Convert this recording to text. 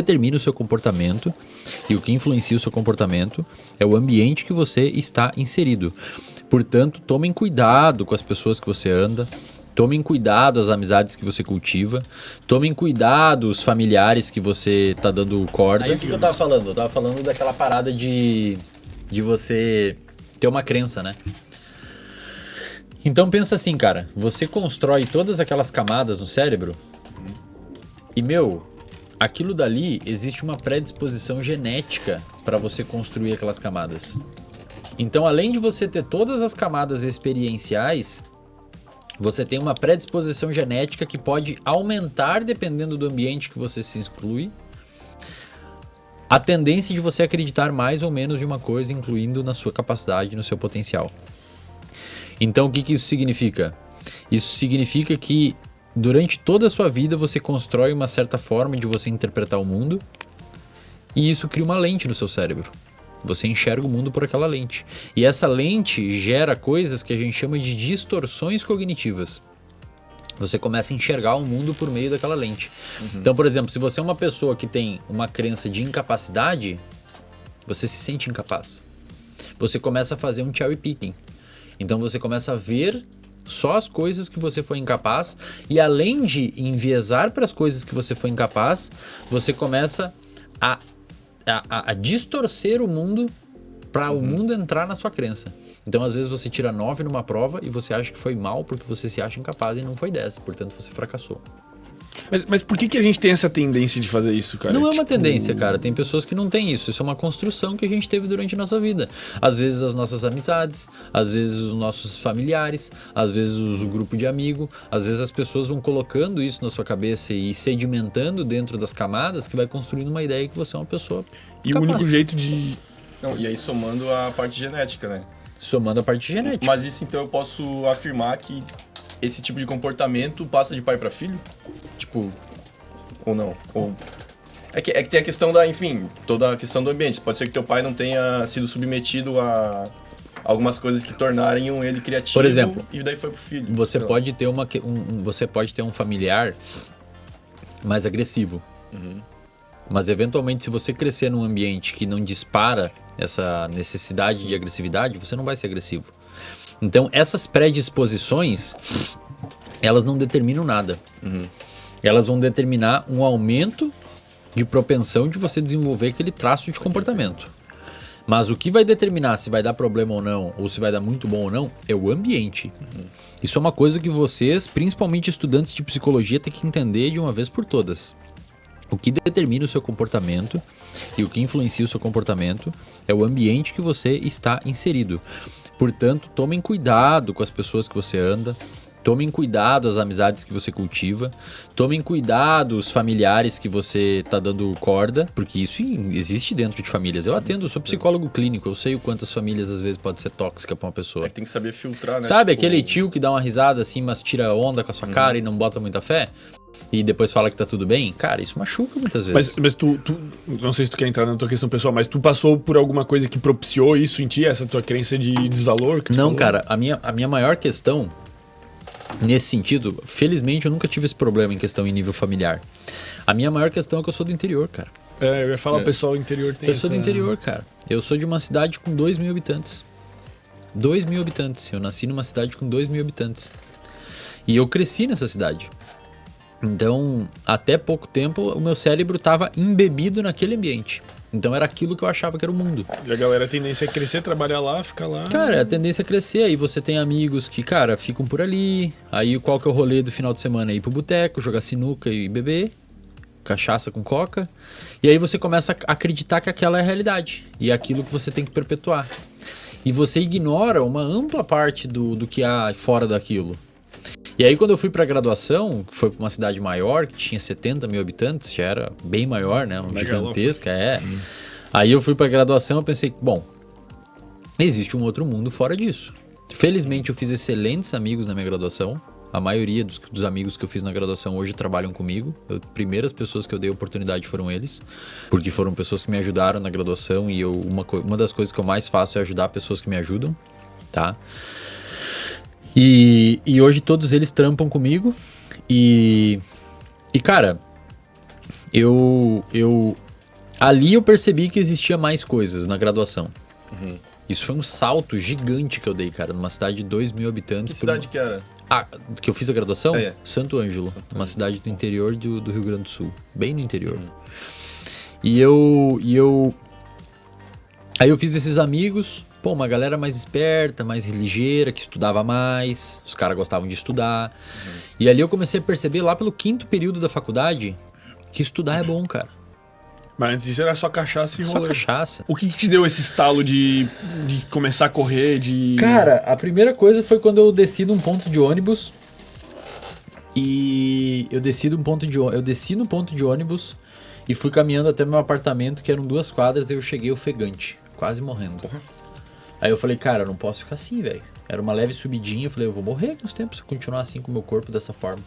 determina o seu comportamento e o que influencia o seu comportamento é o ambiente que você está inserido. Portanto, tomem cuidado com as pessoas que você anda, tomem cuidado as amizades que você cultiva, tomem cuidado os familiares que você tá dando corda. Aí o que eu tava falando? Eu tava falando daquela parada de você ter uma crença, né? Então pensa assim, cara, você constrói todas aquelas camadas no cérebro e, aquilo dali existe uma predisposição genética para você construir aquelas camadas. Então, além de você ter todas as camadas experienciais, você tem uma predisposição genética que pode aumentar, dependendo do ambiente que você se exclui, a tendência de você acreditar mais ou menos de uma coisa, incluindo na sua capacidade, no seu potencial. Então, o que isso significa? Isso significa que durante toda a sua vida você constrói uma certa forma de você interpretar o mundo e isso cria uma lente no seu cérebro. Você enxerga o mundo por aquela lente. E essa lente gera coisas que a gente chama de distorções cognitivas. Você começa a enxergar o mundo por meio daquela lente. Então, por exemplo, se você é uma pessoa que tem uma crença de incapacidade, você se sente incapaz. Você começa a fazer um cherry picking. Então você começa a ver só as coisas que você foi incapaz e além de enviesar para as coisas que você foi incapaz, você começa a distorcer o mundo para o mundo entrar na sua crença. Então às vezes você tira 9 numa prova e você acha que foi mal porque você se acha incapaz e não foi 10, portanto você fracassou. Mas por que a gente tem essa tendência de fazer isso, cara? Não é uma tendência, cara. Tem pessoas que não têm isso. Isso é uma construção que a gente teve durante a nossa vida. Às vezes as nossas amizades, às vezes os nossos familiares, às vezes o grupo de amigo, às vezes as pessoas vão colocando isso na sua cabeça e sedimentando dentro das camadas que vai construindo uma ideia que você é uma pessoa E capaz. o único jeito de... Não, e aí somando a parte genética, né? Somando a parte genética. Mas isso então eu posso afirmar que esse tipo de comportamento passa de pai para filho? Tipo, ou não? Ou... É que tem a questão da, enfim, toda a questão do ambiente. Pode ser que teu pai não tenha sido submetido a algumas coisas que tornarem ele criativo. Por exemplo, e daí foi pro filho. Você pode ter você pode ter um familiar mais agressivo. Mas eventualmente, se você crescer num ambiente que não dispara essa necessidade de agressividade, você não vai ser agressivo. Então, essas predisposições, elas não determinam nada. Elas vão determinar um aumento de propensão de você desenvolver aquele traço de comportamento. Mas o que vai determinar se vai dar problema ou não, ou se vai dar muito bom ou não, é o ambiente. Isso é uma coisa que vocês, principalmente estudantes de psicologia, têm que entender de uma vez por todas. O que determina o seu comportamento e o que influencia o seu comportamento é o ambiente que você está inserido. Portanto, tomem cuidado com as pessoas que você anda, tomem cuidado as amizades que você cultiva, tomem cuidado os familiares que você está dando corda, porque isso existe dentro de famílias. Eu atendo, eu sou psicólogo clínico, eu sei o quantas famílias às vezes pode ser tóxica para uma pessoa. É que tem que saber filtrar, né? Sabe aquele tio que dá uma risada assim, mas tira onda com a sua cara e não bota muita fé? E depois fala que tá tudo bem? Cara, isso machuca muitas vezes. Mas tu, não sei se tu quer entrar na tua questão pessoal, mas tu passou por alguma coisa que propiciou isso em ti, essa tua crença de desvalor? Que tu não, falou? cara, a minha maior questão, nesse sentido, felizmente eu nunca tive esse problema em questão em nível familiar. A minha maior questão é que eu sou do interior, cara. É, eu ia falar, o pessoal do interior tem Eu sou do interior, cara. Eu sou de uma cidade com 2.000 habitantes. 2.000 habitantes. Eu nasci numa cidade com 2.000 habitantes. E eu cresci nessa cidade. Então, até pouco tempo, o meu cérebro estava embebido naquele ambiente. Então era aquilo que eu achava que era o mundo. E a galera a tendência é crescer, trabalhar lá, ficar lá. Cara, a tendência é crescer. Aí você tem amigos que, cara, ficam por ali. Aí qual que é o rolê do final de semana? Ir pro boteco, jogar sinuca e beber. Cachaça com coca. E aí você começa a acreditar que aquela é a realidade. E é aquilo que você tem que perpetuar. E você ignora uma ampla parte do que há fora daquilo. E aí quando eu fui pra graduação, que foi pra uma cidade maior, que tinha 70.000 habitantes, já era bem maior, né? Uma gigantesca, Aí eu fui pra graduação e pensei, bom, existe um outro mundo fora disso. Felizmente eu fiz excelentes amigos na minha graduação. A maioria dos amigos que eu fiz na graduação hoje trabalham comigo. As primeiras pessoas que eu dei oportunidade foram eles, porque foram pessoas que me ajudaram na graduação e uma das coisas que eu mais faço é ajudar pessoas que me ajudam, tá? E hoje todos eles trampam comigo e cara, Ali eu percebi que existia mais coisas na graduação. Isso foi um salto gigante que eu dei, cara, numa cidade de 2.000 habitantes. Que cidade que era? Que eu fiz a graduação? É. Santo Ângelo, Santo uma Ângelo. cidade do interior do Rio Grande do Sul, bem no interior. Aí eu fiz esses amigos, pô, uma galera mais esperta, mais ligeira, que estudava mais, os caras gostavam de estudar. E ali eu comecei a perceber lá pelo 5º período da faculdade que estudar é bom, cara. Mas antes disso era só cachaça e Só rolê. cachaça. O que te deu esse estalo de começar a correr, de... Cara, a primeira coisa foi quando eu desci num ponto de ônibus. E eu desci no ponto de ônibus e fui caminhando até meu apartamento, que eram 2 quadras, e eu cheguei ofegante, quase morrendo. Aí eu falei, cara, eu não posso ficar assim, velho. Era uma leve subidinha, eu falei, eu vou morrer com os tempos se eu continuar assim com o meu corpo dessa forma.